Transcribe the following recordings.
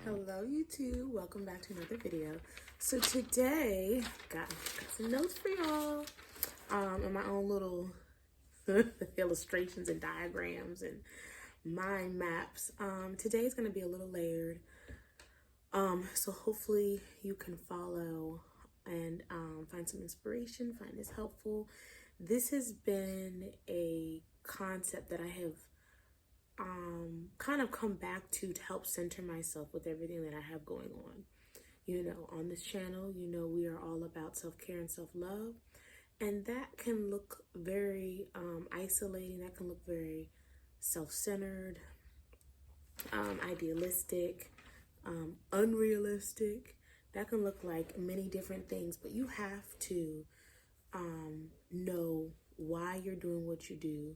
Hello YouTube, welcome back to another video. So today, got some notes for y'all, and my own little illustrations and diagrams and mind maps. Today is going to be a little layered, so hopefully you can follow and find some inspiration, find this helpful. This has been a concept that I have kind of come back to help center myself with everything that I have going on. You know, on this channel, you know, we are all about self-care and self-love, and that can look very isolating. That can look very self-centered, idealistic, unrealistic. That can look like many different things, but you have to know why you're doing what you do,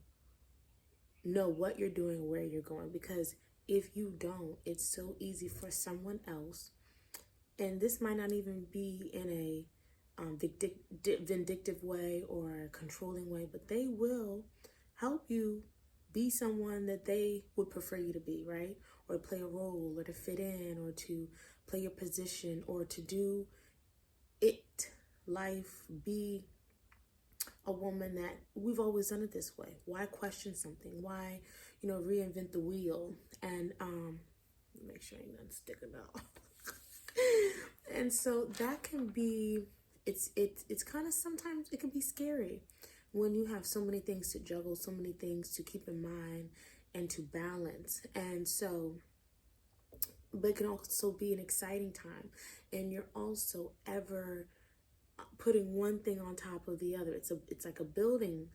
know what you're doing, where you're going, because if you don't, it's so easy for someone else, and this might not even be in a vindictive way or a controlling way, but they will help you be someone that they would prefer you to be, right? Or to play a role, or to fit in, or to play your position, or to do it, life, be a woman that we've always done it this way. Why question something? Why, you know, reinvent the wheel? And make sure ain't nothing sticking out. And so that can be, it's kind of, sometimes it can be scary when you have so many things to juggle, so many things to keep in mind and to balance. And so, but it can also be an exciting time, and you're also ever putting one thing on top of the other. It's like a building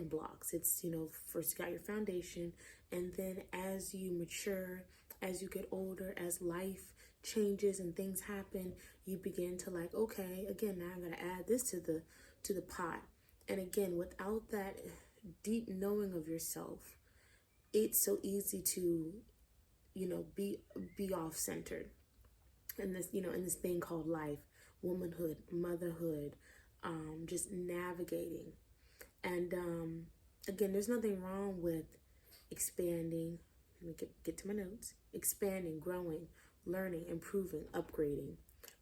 blocks. It's, you know, first you got your foundation, and then as you mature, as you get older, as life changes and things happen, you begin to like, okay, again, now I'm going to add this to the pot. And again, without that deep knowing of yourself, it's so easy to, you know, be off-centered in this, you know, in this thing called life, womanhood, motherhood, just navigating. And again, there's nothing wrong with expanding. Let me get to my notes. Expanding, growing, learning, improving, upgrading,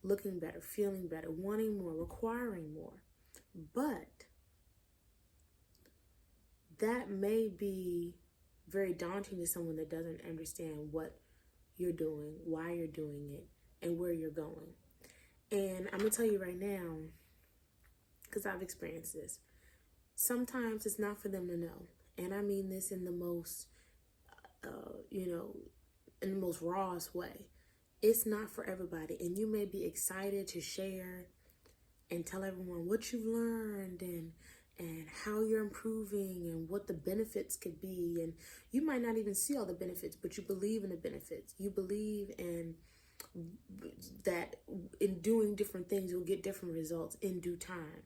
looking better, feeling better, wanting more, requiring more. But that may be very daunting to someone that doesn't understand what you're doing, why you're doing it, and where you're going. And I'm going to tell you right now, because I've experienced this, sometimes it's not for them to know. And I mean this in the most, you know, in the most rawest way. It's not for everybody. And you may be excited to share and tell everyone what you've learned and how you're improving and what the benefits could be. And you might not even see all the benefits, but you believe in the benefits. You believe in that in doing different things, you'll get different results in due time.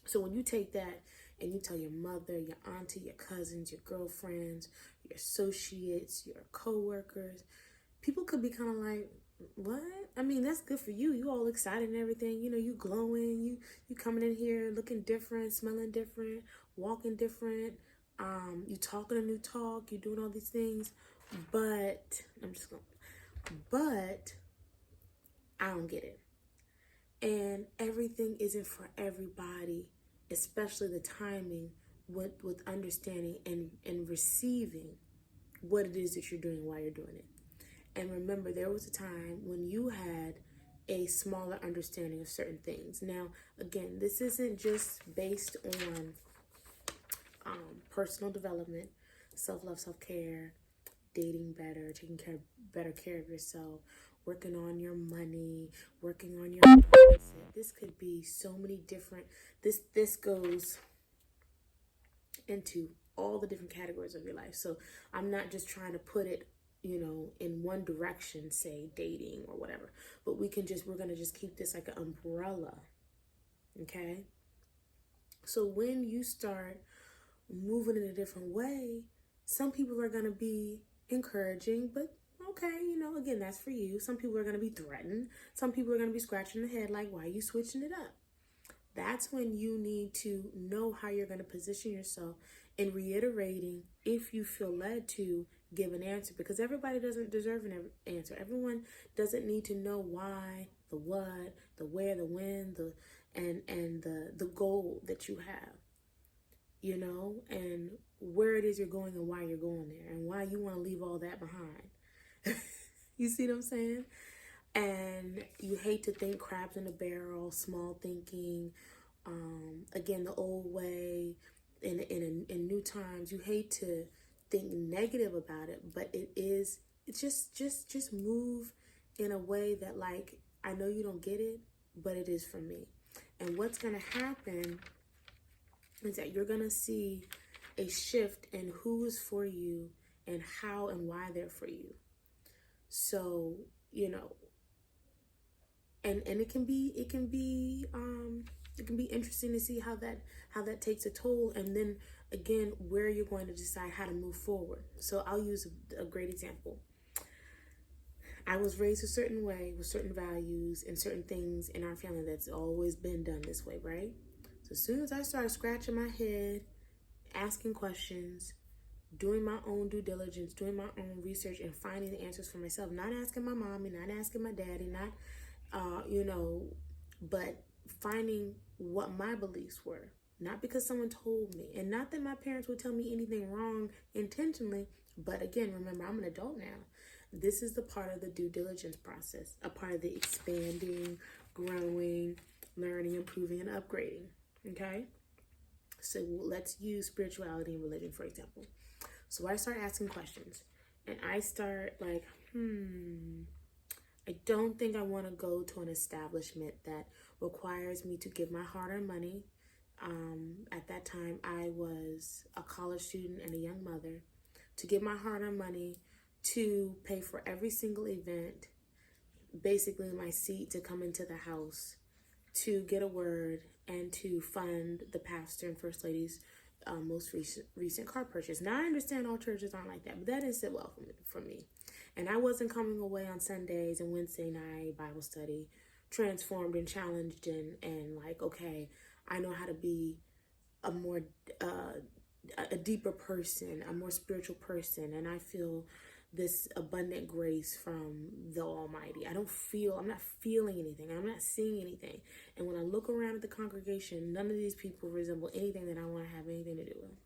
So when you take that and you tell your mother, your auntie, your cousins, your girlfriends, your associates, your co-workers, people could be kind of like, what? I mean, that's good for you. You all excited and everything. You know, you glowing. You coming in here looking different, smelling different, walking different. You talking a new talk. You doing all these things. But I don't get it. And everything isn't for everybody, especially the timing with understanding and receiving what it is that you're doing, why you're doing it. And remember, there was a time when you had a smaller understanding of certain things. Now, again, this isn't just based on personal development, self-love, self-care, dating better, taking better care of yourself, working on your money, working on your mindset. This could be so many different, this goes into all the different categories of your life. So I'm not just trying to put it, you know, in one direction, say dating or whatever, but we're going to just keep this like an umbrella. Okay. So when you start moving in a different way, some people are going to be encouraging, but okay, you know, again, that's for you. Some people are going to be threatened. Some people are going to be scratching the head like, why are you switching it up? That's when you need to know how you're going to position yourself and reiterating, if you feel led to, give an answer, because everybody doesn't deserve an answer. Everyone doesn't need to know why, the what, the where, the when, the goal that you have, you know, and where it is you're going and why you're going there and why you want to leave all that behind. You see what I'm saying? And you hate to think crabs in a barrel, small thinking, again, the old way, in new times. You hate to think negative about it, but it's just move in a way that, like, I know you don't get it, but it is for me. And what's going to happen is that you're going to see a shift in who is for you and how and why they're for you. So, you know, and it can be interesting to see how that takes a toll, and then again where you're going to decide how to move forward. So I'll use a great example. I was raised a certain way with certain values and certain things in our family that's always been done this way, right? So as soon as I started scratching my head, asking questions, doing my own due diligence, doing my own research, and finding the answers for myself, not asking my mommy, not asking my daddy, not but finding what my beliefs were, not because someone told me, and not that my parents would tell me anything wrong intentionally, but again, remember, I'm an adult now. This is the part of the due diligence process, a part of the expanding, growing, learning, improving, and upgrading, okay? So let's use spirituality and religion, for example. So I start asking questions, and I start like, I don't think I want to go to an establishment that requires me to give my hard-earned money. At that time, I was a college student and a young mother. To give my hard-earned money to pay for every single event, basically my seat to come into the house, to get a word, and to fund the pastor and first lady's most recent car purchase. Now, I understand all churches aren't like that, but that didn't sit well for me. And I wasn't coming away on Sundays and Wednesday night Bible study transformed and challenged and like, okay, I know how to be a more a deeper person, a more spiritual person, and I feel this abundant grace from the Almighty. I'm not feeling anything. I'm not seeing anything. And when I look around at the congregation, none of these people resemble anything that I want to have anything to do with.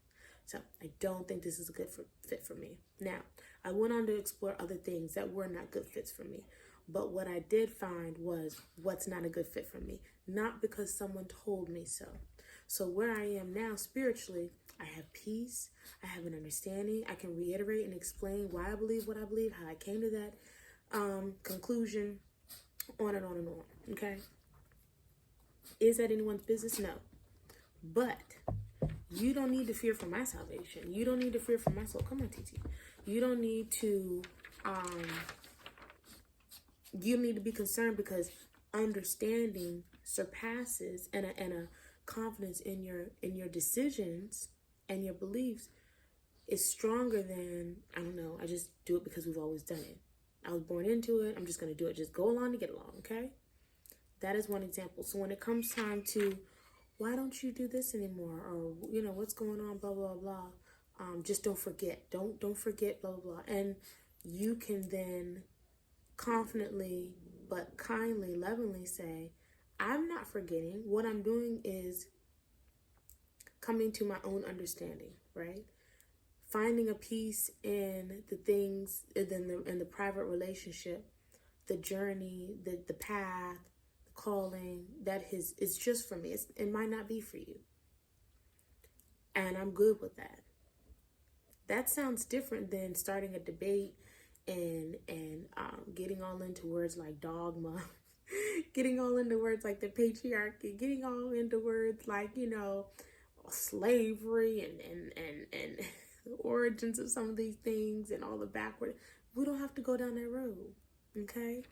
So I don't think this is a good fit for me. Now, I went on to explore other things that were not good fits for me. But what I did find was what's not a good fit for me. Not because someone told me so. So where I am now spiritually, I have peace. I have an understanding. I can reiterate and explain why I believe what I believe, how I came to that conclusion, on and on and on. Okay? Is that anyone's business? No. But you don't need to fear for my salvation. You don't need to fear for my soul. Come on, TT. You don't need to be concerned, because understanding surpasses and a confidence in your decisions and your beliefs is stronger than, I don't know, I just do it because we've always done it. I was born into it. I'm just going to do it. Just go along to get along, okay? That is one example. So when it comes time to, why don't you do this anymore? Or, you know, what's going on, blah, blah, blah. Just don't forget. Don't forget, blah, blah, blah. And you can then confidently but kindly, lovingly say, I'm not forgetting. What I'm doing is coming to my own understanding, right? Finding a peace in the things, in the private relationship, the journey, the path, the calling, that is just for me. It might not be for you. And I'm good with that. That sounds different than starting a debate and getting all into words like dogma, getting all into words like the patriarchy, getting all into words like, you know, slavery and the origins of some of these things and all the backward. We don't have to go down that road, okay?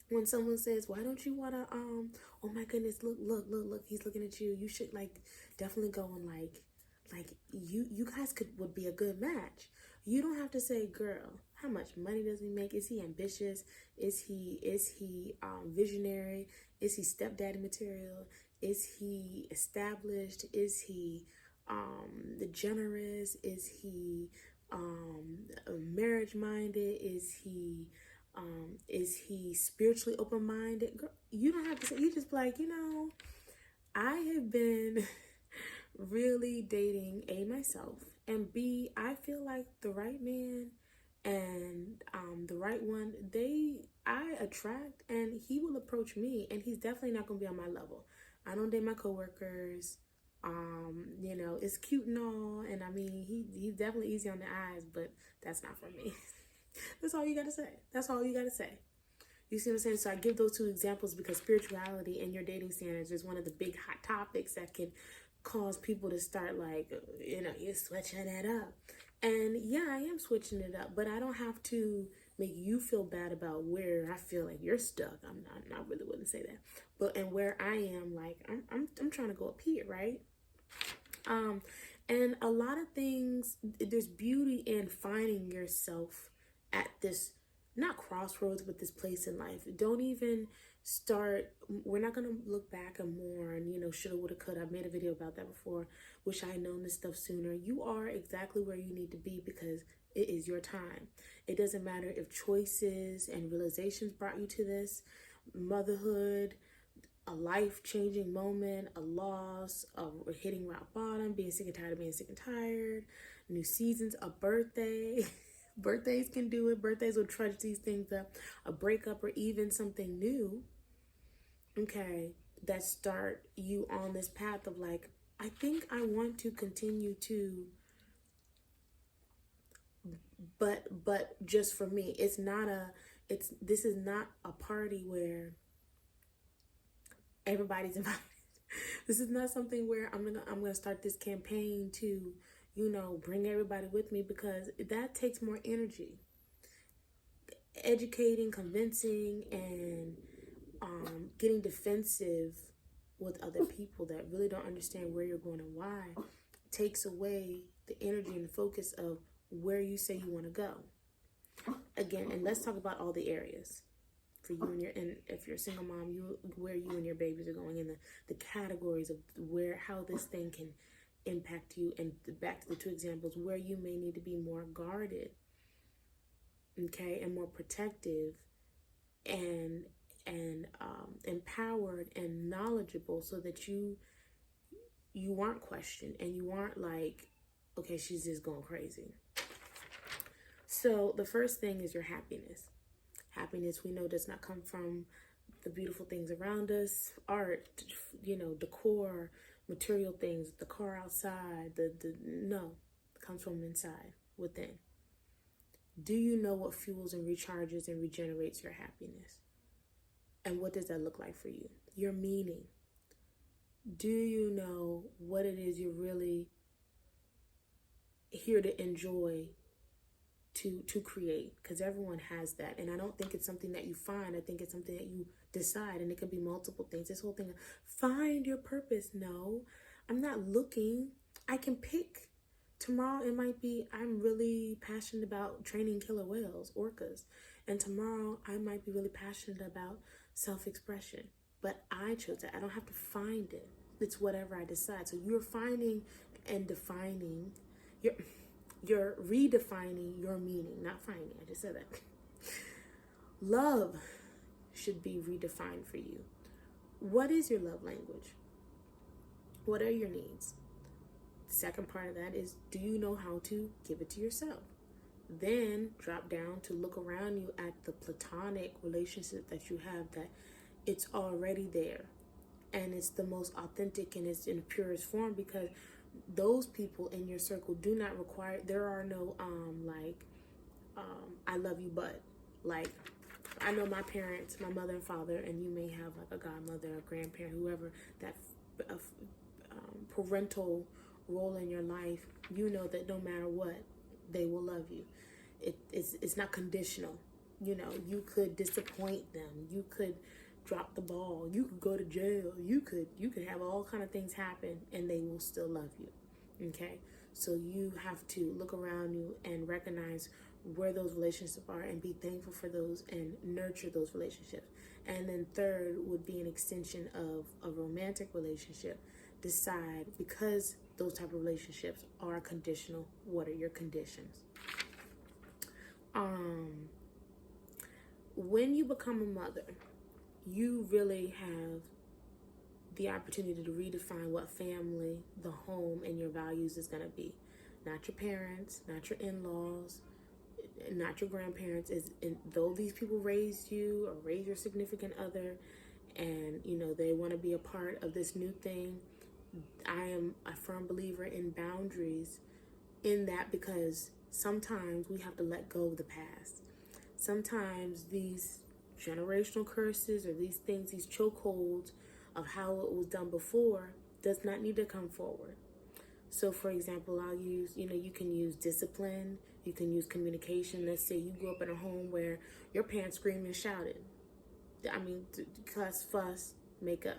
When someone says, why don't you want to, oh my goodness, look, he's looking at you. You should definitely go and like you guys would be a good match. You don't have to say, girl, how much money does he make? Is he ambitious? Is he visionary? Is he stepdaddy material? Is he established? Is he generous? Is he marriage minded? Is he spiritually open minded? You don't have to say. You just be like, I have been really dating myself, and I feel like the right man and the right one, I attract, and he will approach me, and he's definitely not gonna be on my level. I don't date my coworkers. It's cute and all, and I mean he's definitely easy on the eyes, but that's not for me. That's all you gotta say. That's all you gotta say. You see what I'm saying? So I give those two examples because spirituality and your dating standards is one of the big hot topics that can cause people to start like, you're switching it up. And yeah, I am switching it up, but I don't have to make you feel bad about where I feel like you're stuck. I'm not really willing to say that. But and where I am, like I'm trying to go up here, right? And a lot of things, there's beauty in finding yourself at this, not crossroads, but this place in life. Don't even start, we're not going to look back and mourn, shoulda, woulda, coulda. I've made a video about that before. Wish I had known this stuff sooner. You are exactly where you need to be because it is your time. It doesn't matter if choices and realizations brought you to this, motherhood, a life-changing moment, a loss, hitting rock bottom, being sick and tired of being sick and tired, new seasons, a birthday. Birthdays can do it. Birthdays will trudge these things up. A breakup or even something new, okay, that start you on this path of like, I think I want to continue to, but just for me. This is not a party where everybody's invited. This is not something where I'm gonna start this campaign to, bring everybody with me, because that takes more energy. Educating, convincing, and getting defensive with other people that really don't understand where you're going and why takes away the energy and the focus of where you say you want to go. Again, and let's talk about all the areas for you and if you're a single mom, where you and your babies are going, in the categories of how this thing can impact you, and back to the two examples where you may need to be more guarded, okay, and more protective, and empowered and knowledgeable, so that you aren't questioned and you aren't like, okay, she's just going crazy. So the first thing is your happiness. Happiness, we know, does not come from the beautiful things around us, art, decor, material things, the car outside, no, it comes from inside, within. Do you know what fuels and recharges and regenerates your happiness? And what does that look like for you? Your meaning. Do you know what it is you're really here to enjoy, to create? Because everyone has that, and I don't think it's something that you find. I think it's something that you decide, and it can be multiple things. This whole thing of find your purpose. No, I'm not looking. I can pick. Tomorrow it might be I'm really passionate about training killer whales, orcas, and tomorrow I might be really passionate about self-expression. But I chose that. I don't have to find it. It's whatever I decide. So you're finding and defining you're redefining your meaning, not finding. I just said that. Love should be redefined for you. What is your love language? What are your needs? The second part of that is, do you know how to give it to yourself? Then drop down to look around you at the platonic relationship that you have, that it's already there. And it's the most authentic, and it's in the purest form, because those people in your circle do not require, there are no I love you, but like, I know my parents, my mother and father, and you may have like a godmother, a grandparent, whoever, that parental role in your life. You know that no matter what, they will love you. It's not conditional. You could disappoint them. You could drop the ball. You could go to jail. You could have all kind of things happen, and they will still love you. Okay? So you have to look around you and recognize where those relationships are and be thankful for those and nurture those relationships. And then third would be an extension of a romantic relationship. Decide, because those type of relationships are conditional. What are your conditions? When you become a mother, you really have the opportunity to redefine what family, the home, and your values is going to be. Not your parents, not your in-laws, not your grandparents. Though these people raised you or raised your significant other, and they want to be a part of this new thing, I am a firm believer in boundaries in that, because sometimes we have to let go of the past. Sometimes these generational curses or these things, these chokeholds of how it was done before, does not need to come forward. So for example, I'll use, you can use discipline, you can use communication. Let's say you grew up in a home where your parents screamed and shouted. Cuss, fuss, make up.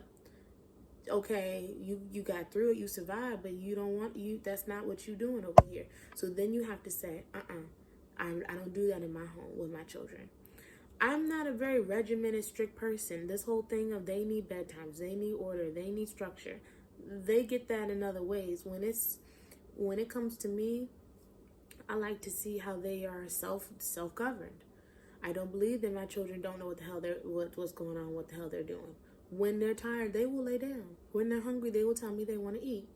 Okay, you got through it, you survived, but that's not what you're doing over here. So then you have to say, I don't do that in my home with my children. I'm not a very regimented, strict person. This whole thing of they need bedtimes, they need order, they need structure, they get that in other ways. When it comes to me, I like to see how they are self-governed. I don't believe that my children don't know what the hell what's going on, what the hell they're doing. When they're tired, they will lay down. When they're hungry, they will tell me they want to eat.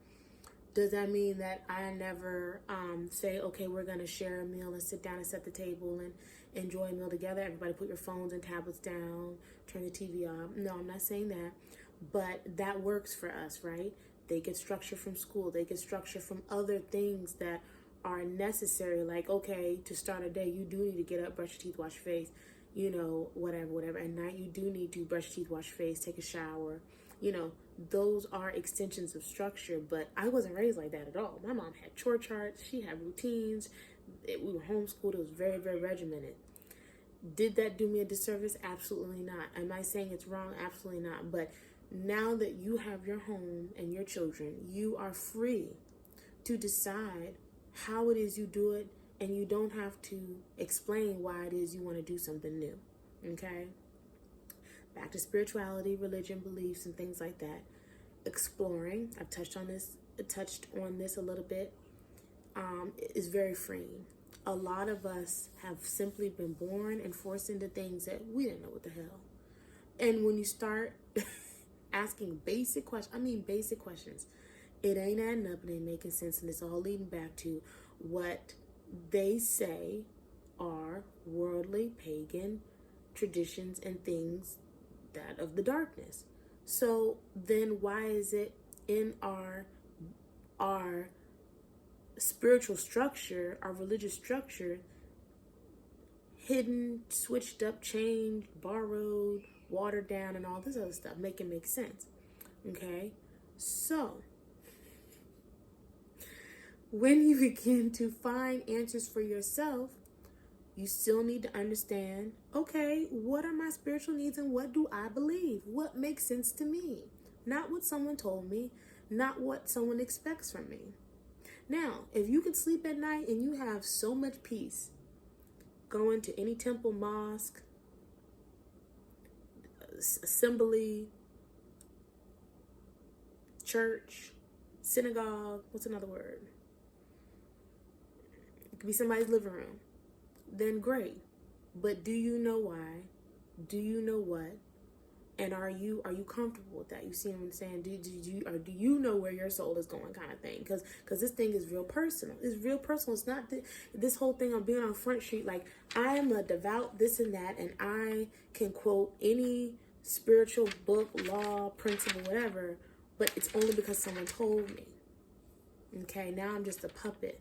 Does that mean that I never say, okay, we're going to share a meal and sit down and set the table and enjoy a meal together? Everybody put your phones and tablets down, turn the TV off. No, I'm not saying that. But that works for us, right? They get structure from school. They get structure from other things that are necessary. Like, okay, to start a day, you do need to get up, brush your teeth, wash your face, whatever. At night, you do need to brush your teeth, wash your face, take a shower. Those are extensions of structure, but I wasn't raised like that at all. My mom had chore charts. She had routines. We were homeschooled. It was very, very regimented. Did that do me a disservice? Absolutely not. Am I saying it's wrong? Absolutely not. But now that you have your home and your children, you are free to decide how it is you do it, and you don't have to explain why it is you want to do something new. Okay? Back to spirituality, religion, beliefs, and things like that. Exploring, I've touched on this a little bit, is very freeing. A lot of us have simply been born and forced into things that we didn't know what the hell. And when you start asking basic questions, it ain't adding up, and ain't making sense, and it's all leading back to what they say are worldly, pagan traditions and things that of the darkness. So then why is it in our spiritual structure, our religious structure, hidden, switched up, changed, borrowed, watered down, and all this other stuff? Make it make sense. Okay? So when you begin to find answers for yourself, you still need to understand, okay, what are my spiritual needs and what do I believe? What makes sense to me? Not what someone told me, not what someone expects from me. Now, if you can sleep at night and you have so much peace, going to any temple, mosque, assembly, church, synagogue, what's another word? It could be somebody's living room. Then great. But do you know why? Do you know what? And are you comfortable with that? You see what I'm saying? Do you know where your soul is going, kind of thing? Because this thing is real personal. It's real personal. It's not this whole thing of being on Front Street. Like, I am a devout this and that, and I can quote any spiritual book, law, principle, whatever, but it's only because someone told me. Okay, now I'm just a puppet.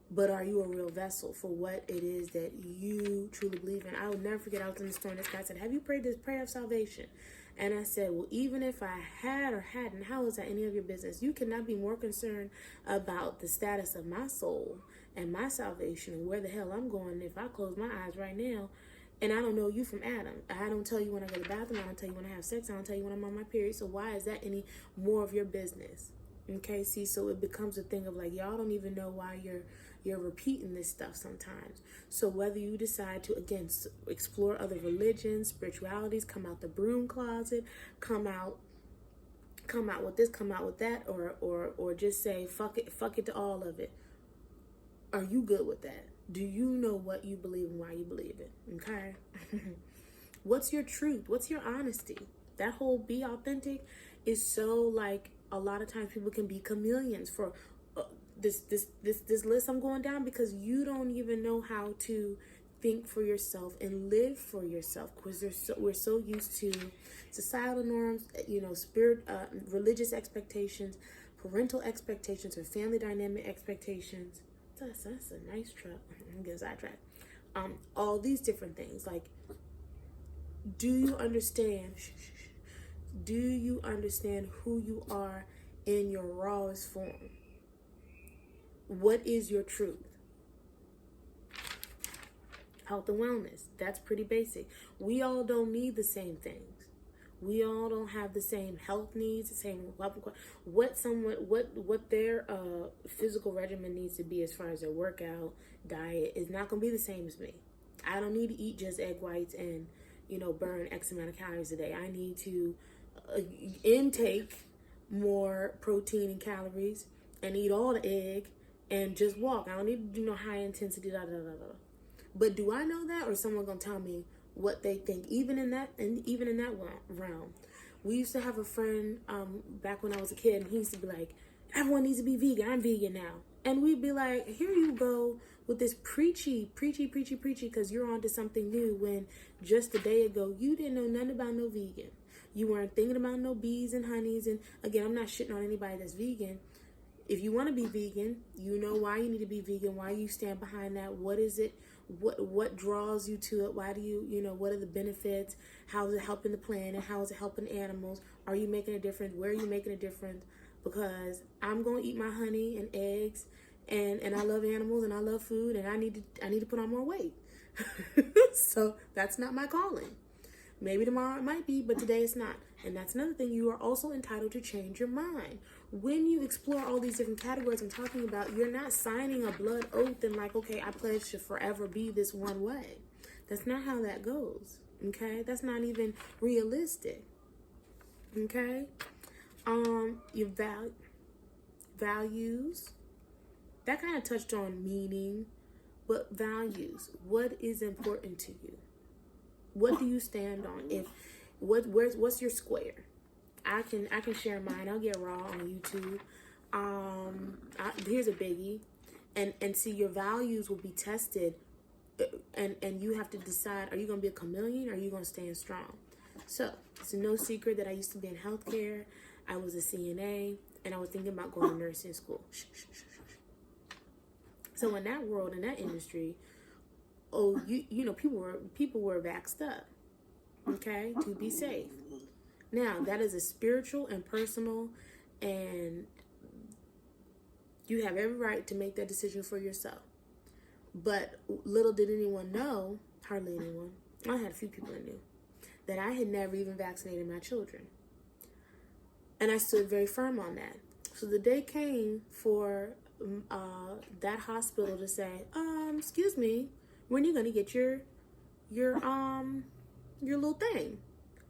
But are you a real vessel for what it is that you truly believe in? I will never forget, I was in the store and this guy said, have you prayed this prayer of salvation? And I said, well, even if I had or hadn't, how is that any of your business? You cannot be more concerned about the status of my soul and my salvation and where the hell I'm going if I close my eyes right now and I don't know you from Adam. I don't tell you when I go to the bathroom. I don't tell you when I have sex. I don't tell you when I'm on my period. So why is that any more of your business? Okay, see, so it becomes a thing of like, y'all don't even know why you're repeating this stuff sometimes. So whether you decide to, again, explore other religions, spiritualities, come out the broom closet, come out come out with this, come out with that, or just say fuck it to all of it. Are you good with that? Do you know what you believe and why you believe it? Okay. What's your truth? What's your honesty? That whole be authentic is so, like, a lot of times people can be chameleons for this list I'm going down, because you don't even know how to think for yourself and live for yourself, because we're so used to societal norms, religious expectations, parental expectations, or family dynamic expectations. That's a nice truck. I'm getting sidetracked. All these different things. Like, do you understand? Do you understand who you are in your rawest form? What is your truth? Health and wellness. That's pretty basic. We all don't need the same things. We all don't have the same health needs, the same what their physical regimen needs to be as far as their workout diet is not going to be the same as me. I don't need to eat just egg whites and burn X amount of calories a day. I need to intake more protein and calories and eat all the egg and just walk. I don't need to do no high intensity But do I know that, or is someone gonna tell me what they think? Even in that realm, we used to have a friend back when I was a kid, and he used to be like, "Everyone needs to be vegan. I'm vegan now," and we'd be like, "Here you go with this preachy, because you're onto something new." When just a day ago you didn't know nothing about no vegan. You weren't thinking about no bees and honeys. And again, I'm not shitting on anybody that's vegan. If you want to be vegan, you know why you need to be vegan, why you stand behind that. What is it? What draws you to it? Why do you, what are the benefits? How is it helping the planet? How is it helping animals? Are you making a difference? Where are you making a difference? Because I'm going to eat my honey and eggs, and I love animals and I love food, and I need to put on more weight. So that's not my calling. Maybe tomorrow it might be, but today it's not. And that's another thing. You are also entitled to change your mind. When you explore all these different categories I'm talking about, you're not signing a blood oath and like, okay, I pledge to forever be this one way. That's not how that goes. Okay? That's not even realistic. Okay? Your values. That kind of touched on meaning, but values. What is important to you? What do you stand on? What's your square? I can share mine. I'll get raw on YouTube. Here's a biggie, and see, your values will be tested, and you have to decide: are you gonna be a chameleon, or are you gonna stand strong? So it's no secret that I used to be in healthcare. I was a CNA, and I was thinking about going to nursing school. So in that world, in that industry, people were vaxxed up, okay, to be safe. Now, that is a spiritual and personal, and you have every right to make that decision for yourself. But little did anyone know, hardly anyone, I had a few people that knew, that I had never even vaccinated my children. And I stood very firm on that. So the day came for that hospital to say, excuse me, when are you going to get your little thing?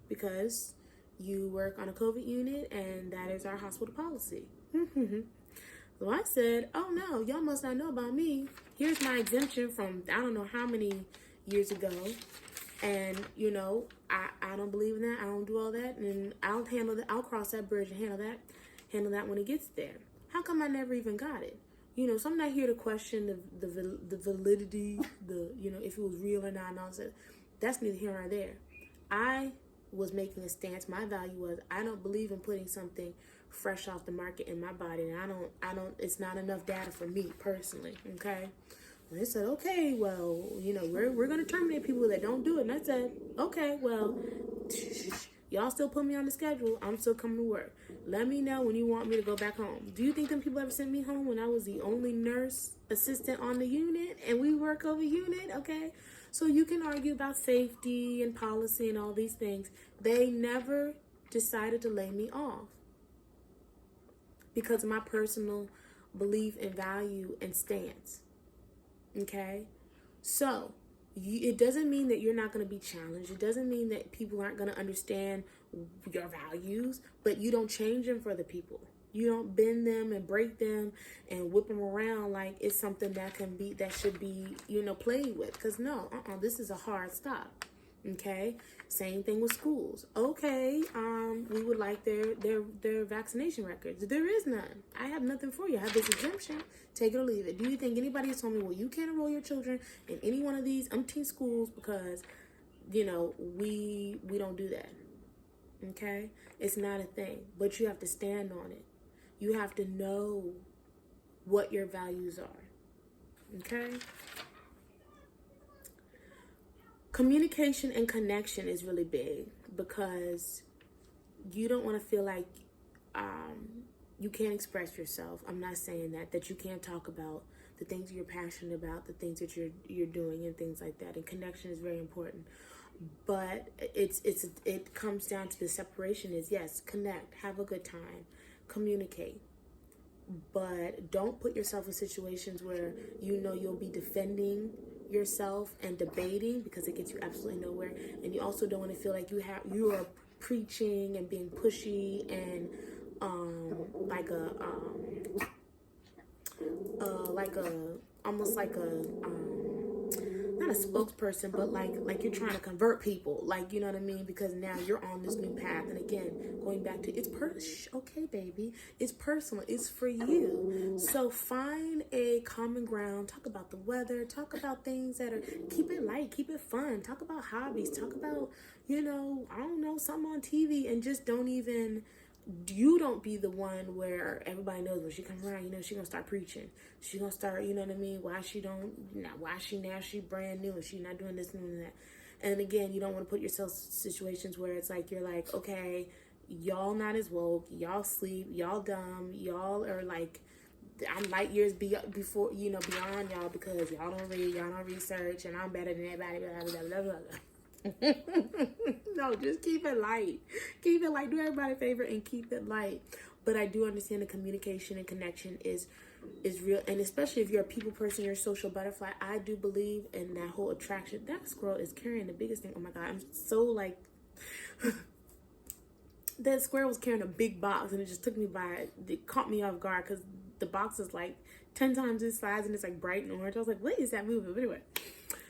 Because you work on a COVID unit, and that is our hospital policy. So I said, oh no, y'all must not know about me. Here's my exemption from I don't know how many years ago. And, I don't believe in that. I don't do all that. And I'll handle that. I'll cross that bridge and handle that when it gets there. How come I never even got it? So I'm not here to question the validity, if it was real or not. And all that. That's neither here nor there. I was making a stance. My value was, I don't believe in putting something fresh off the market in my body, and I don't. It's not enough data for me personally. Okay. And they said, okay, well, we're gonna terminate people that don't do it. And I said, okay, well, y'all still put me on the schedule. I'm still coming to work. Let me know when you want me to go back home. Do you think them people ever sent me home when I was the only nurse assistant on the unit and we work over unit? Okay. So you can argue about safety and policy and all these things. They never decided to lay me off because of my personal belief and value and stance. Okay? So It doesn't mean that you're not going to be challenged. It doesn't mean that people aren't going to understand your values, but you don't change them for the people. You don't bend them and break them and whip them around like it's something that should be, played with. Because no, this is a hard stop. Okay. Same thing with schools. Okay. We would like their vaccination records. There is none. I have nothing for you. I have this exemption. Take it or leave it. Do you think anybody has told me, well, you can't enroll your children in any one of these umpteen schools because, we don't do that. Okay. It's not a thing, but you have to stand on it. You have to know what your values are. Okay. Communication and connection is really big because you don't want to feel like you can't express yourself. I'm not saying that you can't talk about the things you're passionate about, the things that you're doing and things like that. And connection is very important. But it comes down to the separation is, yes, connect, have a good time, communicate. But don't put yourself in situations where you'll be defending yourself and debating, because it gets you absolutely nowhere. And you also don't want to feel like you are preaching and being pushy and almost like a not a spokesperson, but like you're trying to convert people, like, you know what I mean? Because now you're on this new path. And again, going back to okay, baby, it's personal, it's for you. So find a common ground, talk about the weather, talk about things keep it light, keep it fun, talk about hobbies, talk about, I don't know, something on TV, and just you don't be the one where everybody knows when she comes around, she's gonna start preaching. She's gonna start, you know what I mean? Why she brand new and she not doing this and that. And again, you don't want to put yourself in situations where it's like, you're like, okay, y'all not as woke, y'all sleep, y'all dumb, y'all are like, I'm light years beyond y'all because y'all don't read, y'all don't research, and I'm better than everybody, blah, blah, blah, blah, blah. No, just keep it light. Keep it light. Do everybody a favor and keep it light. But I do understand the communication and connection is real. And especially if you're a people person, you're a social butterfly, I do believe in that whole attraction. That squirrel is carrying the biggest thing. Oh my God, I'm so like... That squirrel was carrying a big box, and it caught me off guard because the box is like 10 times its size and it's like bright and orange. I was like, what is that moving? But anyway...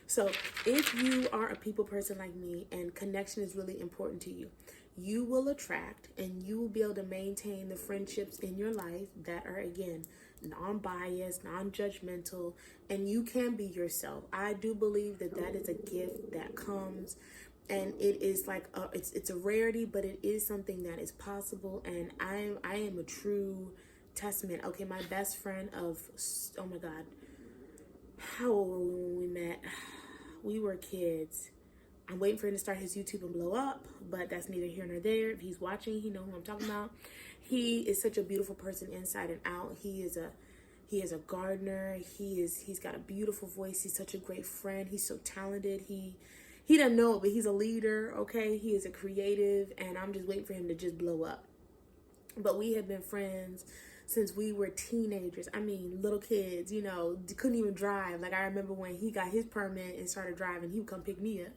So if you are a people person like me and connection is really important to you, you will attract and you will be able to maintain the friendships in your life that are, again, non-biased, non-judgmental, and you can be yourself. I do believe that is a gift that comes, and it is like it's a rarity, but it is something that is possible. And I am a true testament. Okay, my best friend of, oh my God, how old were we when we met? We were kids. I'm waiting for him to start his YouTube and blow up, but that's neither here nor there. If he's watching, he knows who I'm talking about. He is such a beautiful person inside and out. He is a gardener. He's got a beautiful voice. He's such a great friend. He's so talented. He doesn't know it, but he's a leader. Okay, he is a creative, and I'm just waiting for him to just blow up. But we have been friends since we were teenagers. I mean, little kids, couldn't even drive. Like, I remember when he got his permit and started driving, he would come pick me up.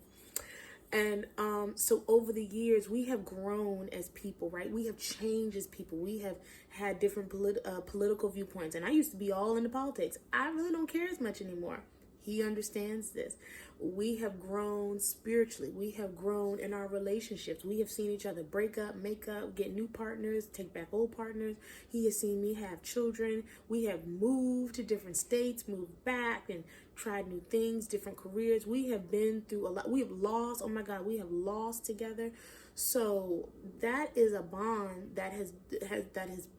And so over the years, we have grown as people, right? We have changed as people. We have had different political viewpoints. And I used to be all into politics. I really don't care as much anymore. He understands this. We have grown spiritually. We have grown in our relationships. We have seen each other break up, make up, get new partners, take back old partners. He has seen me have children. We have moved to different states, moved back, and tried new things, different careers. We have been through a lot. We have lost. Oh my God, we have lost together. So that is a bond that has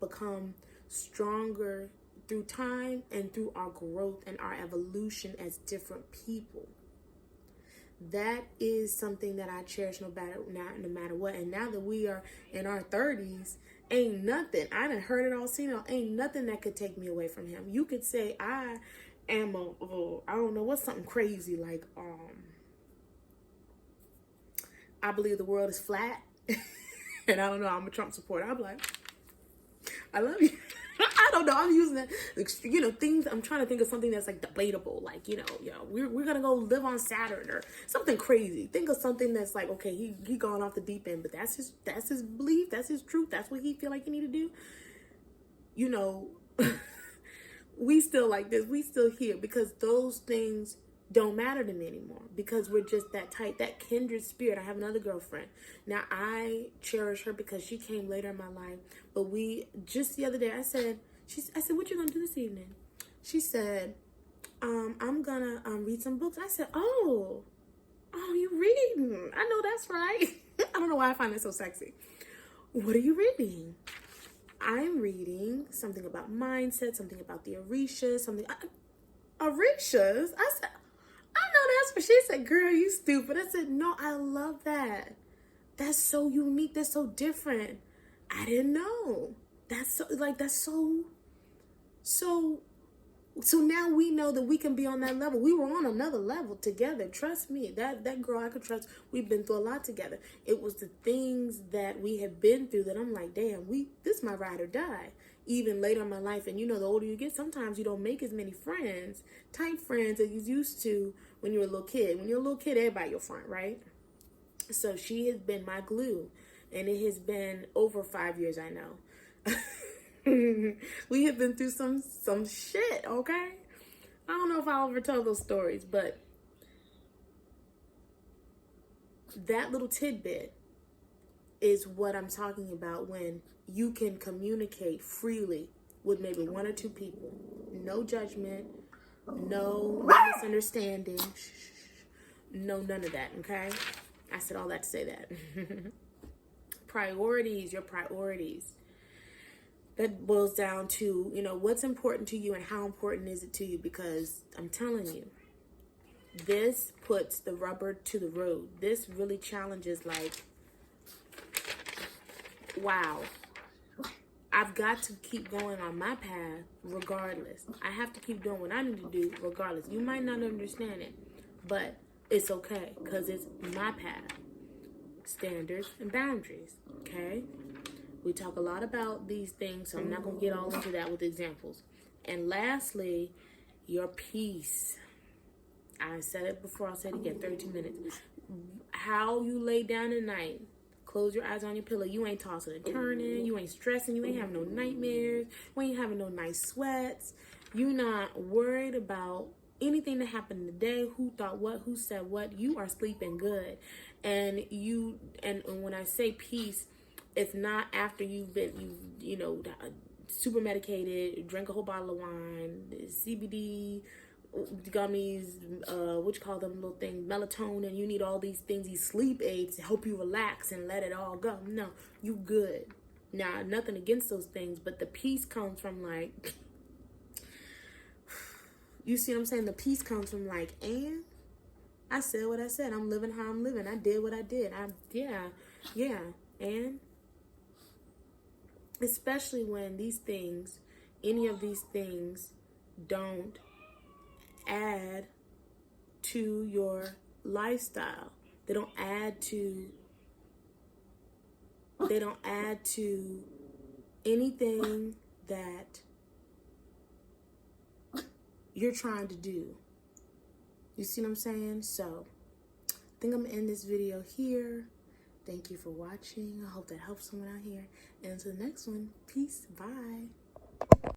become stronger through time and through our growth and our evolution as different people. That is something that I cherish no matter what. And now that we are in our 30s, ain't nothing. I done heard it all, seen it all. Ain't nothing that could take me away from him. You could say I am I don't know, what's something crazy like, I believe the world is flat. And I don't know, I'm a Trump supporter. I'm like, I love you. I don't know. I'm using that, things. I'm trying to think of something that's like debatable. Like, we're gonna go live on Saturn or something crazy. Think of something that's like, okay, he gone off the deep end, but that's his belief, that's his truth, that's what he feel like he need to do. We still like this. We still here because those things don't matter to me anymore because we're just that tight, that kindred spirit. I have another girlfriend. Now, I cherish her because she came later in my life. But just the other day, I said, what you gonna do this evening? She said, I'm gonna read some books. I said, oh, you reading? I know that's right. I don't know why I find that so sexy. What are you reading? I'm reading something about mindset, something about the Orishas, Orishas? I said, I know that's what she said. Girl, you stupid. I said, no, I love that. That's so unique. That's so different. I didn't know. So now we know that we can be on that level. We were on another level together. Trust me, that girl I could trust. We've been through a lot together. It was the things that we have been through that I'm like, damn, this is my ride or die. Even later in my life, and the older you get, sometimes you don't make as many tight friends as you used to when you were a little kid. When you're a little kid, everybody your friend, right? So she has been my glue, and it has been over 5 years, I know. We have been through some shit, okay? I don't know if I'll ever tell those stories, but that little tidbit is what I'm talking about when you can communicate freely with maybe one or two people. No judgment, no misunderstanding, no none of that, okay? I said all that to say that. Your priorities. That boils down to, what's important to you and how important is it to you? Because I'm telling you, this puts the rubber to the road. This really challenges, like, wow, I've got to keep going on my path regardless. I have to keep doing what I need to do regardless. You might not understand it, but it's okay because it's my path. Standards and boundaries, okay? We talk a lot about these things, so I'm not going to get all into that with examples. And lastly, your peace. I said it before, I'll say it again, 32 minutes. How you lay down at night. Close your eyes on your pillow. You ain't tossing and turning. You ain't stressing. You ain't having no nightmares. You ain't having no night sweats. You not worried about anything that happened today. Who thought what? Who said what? You are sleeping good. And when I say peace, it's not after you've been, super medicated, drink a whole bottle of wine, CBD, gummies, what you call them little things, melatonin. You need all these things, these sleep aids to help you relax and let it all go. No, you good. Now, nothing against those things, but the peace comes from like, you see what I'm saying? The peace comes from like, and I said what I said. I'm living how I'm living. I did what I did. And especially when any of these things don't add to your lifestyle. They don't add to anything that you're trying to do. You see what I'm saying? So I think I'm gonna end this video here. Thank you for watching. I hope that helps someone out here. And until the next one, peace. Bye.